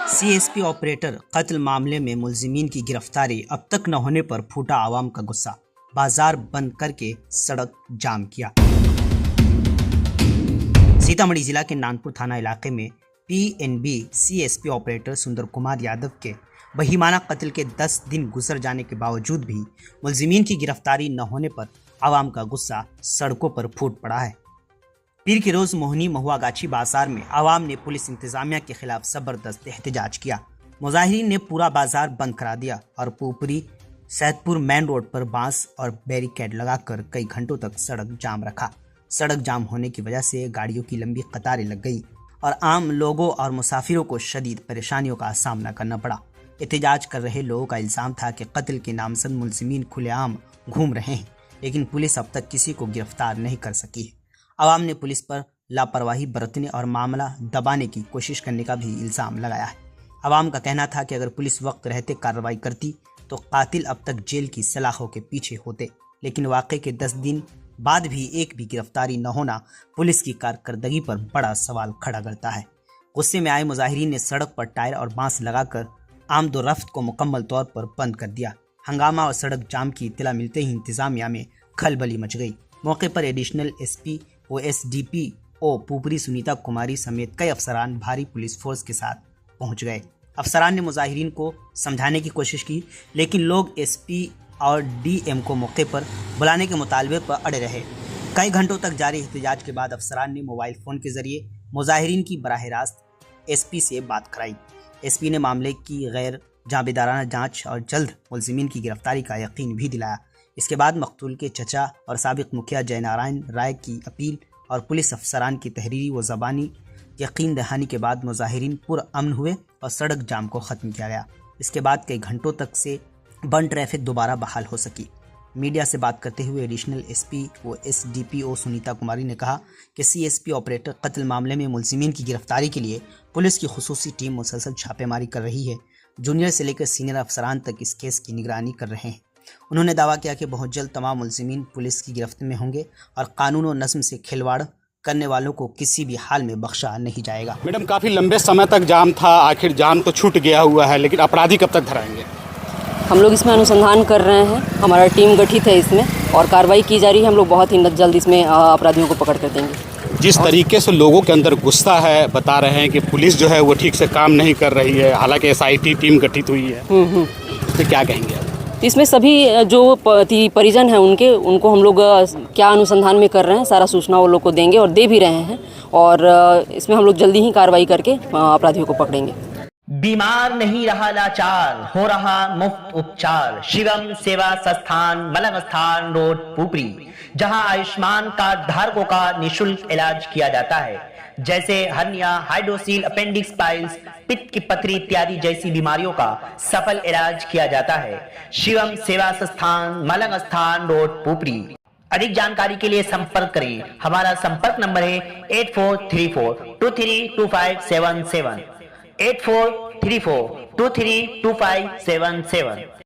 CSP operator कत्ल मामले में मुलजिमीन की गिरफ्तारी अब तक न होने पर फूटा आवाम का गुस्सा। बाजार बंद करके सड़क जाम किया। सीतामढ़ी जिला के नानपुर थाना इलाके में पीएनबी सीएसपी ऑपरेटर सुंदर कुमार यादव के बहिमाना कत्ल के 10 दिन गुजर जाने के बावजूद भी मुलजिमीन की गिरफ्तारी न होने पर आवाम का गुस्सा सड़कों पर फूट पड़ा है। पीर के रोज मोहनी महुआ गाछी बाजार में आवाम ने पुलिस इंतजामिया के खिलाफ जबरदस्त एहतजाज किया। मुजाहिरीन ने पूरा बाजार बंद करा दिया और पुपरी सैदपुर मेन रोड पर बांस और बैरिकेड लगाकर कई घंटों तक सड़क जाम रखा। सड़क जाम होने की वजह से गाड़ियों की लंबी कतारें लग गई और आम लोगों और मुसाफिरों को शदीद परेशानियों का सामना करना पड़ा। एहतजाज कर रहे लोगों का इल्जाम था कि कत्ल के नामजद मुलजिमीन खुलेआम घूम रहे हैं, लेकिन पुलिस अब तक किसी को गिरफ्तार नहीं कर सकी है। आवाम ने पुलिस पर लापरवाही बरतने और मामला दबाने की कोशिश करने का भी इल्ज़ाम लगाया है। आवाम का कहना था कि अगर पुलिस वक्त रहते कार्रवाई करती तो कातिल अब तक जेल की सलाखों के पीछे होते, लेकिन वाक़े के 10 दिन बाद भी एक भी गिरफ्तारी न होना पुलिस की कारकर्दगी पर बड़ा सवाल खड़ा करता है। गुस्से में आए मुजाहिरीन ने सड़क पर टायर और बांस लगाकर आमदोरफ्त को मुकम्मल तौर पर बंद कर दिया। हंगामा और सड़क जाम की इत्तला मिलते ही इंतजामिया में खलबली मच गई। मौके पर additional SP OSDPO Pupri Sunita Kumari समेत कई अफसरान भारी पुलिस फोर्स के साथ पहुंच गए। अफसरान ने मुजाहिरीन को समझाने की कोशिश की, लेकिन लोग SP और DM को मौके पर बुलाने के मुतालबे पर अड़े रहे। कई घंटों तक जारी एहतजाज के बाद अफसरान ने मोबाइल फ़ोन के जरिए मुजाहिरीन की बराह रास्त SP से बात कराई। SP ने मामले की गैर जांबेदाराना जांच और जल्द मुलजिमीन की गिरफ्तारी का यकीन भी दिलाया। इसके बाद मकतूल के चचा और साबिक मुखिया जयनारायण राय की अपील और पुलिस अफसरान की तहरीरी व ज़बानी यकीन दहानी के बाद मुजाहिरीन पुरअमन हुए और सड़क जाम को ख़त्म किया गया। इसके बाद कई घंटों तक से बंद ट्रैफिक दोबारा बहाल हो सकी। मीडिया से बात करते हुए एडिशनल SP OSDPO सुनीता कुमारी ने कहा कि CSP ऑपरेटर कत्ल मामले में मुलजिमीन की गिरफ्तारी के लिए पुलिस की खुसूसी टीम मुसलसल छापेमारी कर रही है। जूनियर से लेकर सीनियर अफसरान तक इस केस की निगरानी कर रहे हैं। उन्होंने दावा किया कि बहुत जल्द तमाम मुलजिमीन पुलिस की गिरफ्त में होंगे और कानून और नज़्म से खिलवाड़ करने वालों को किसी भी हाल में बख्शा नहीं जाएगा। मैडम, काफ़ी लंबे समय तक जाम था, आखिर जाम तो छूट गया हुआ है, लेकिन अपराधी कब तक धराएंगे? हम लोग इसमें अनुसंधान कर रहे हैं, हमारा टीम गठित है इसमें और कार्रवाई की जा रही है। हम लोग बहुत ही जल्द इसमें अपराधियों को पकड़ कर देंगे। जिस तरीके से लोगों के अंदर गुस्सा है, बता रहे हैं कि पुलिस जो है वो ठीक से काम नहीं कर रही है, हालांकि SIT टीम गठित हुई है, तो क्या कहेंगे आप? इसमें सभी जो परिजन हैं उनको हम लोग क्या अनुसंधान में कर रहे हैं, सारा सूचना वो लोग को देंगे और दे भी रहे हैं और इसमें हम लोग जल्दी ही कार्रवाई करके अपराधियों को पकड़ेंगे। बीमार नहीं रहा लाचार, हो रहा मुफ्त उपचार। शिवम सेवा संस्थान मलंग स्थान रोड पुपरी, जहां आयुष्मान कार्ड धारकों का निःशुल्क इलाज किया जाता है, जैसे हर्निया, हाइड्रोसील, अपेंडिक्स, पाइल्स, पित्त की पथरी इत्यादि जैसी बीमारियों का सफल इलाज किया जाता है। शिवम सेवा संस्थान मलंग स्थान रोड पुपरी। अधिक जानकारी के लिए संपर्क करें। हमारा संपर्क नंबर है 8434232577 8434232577।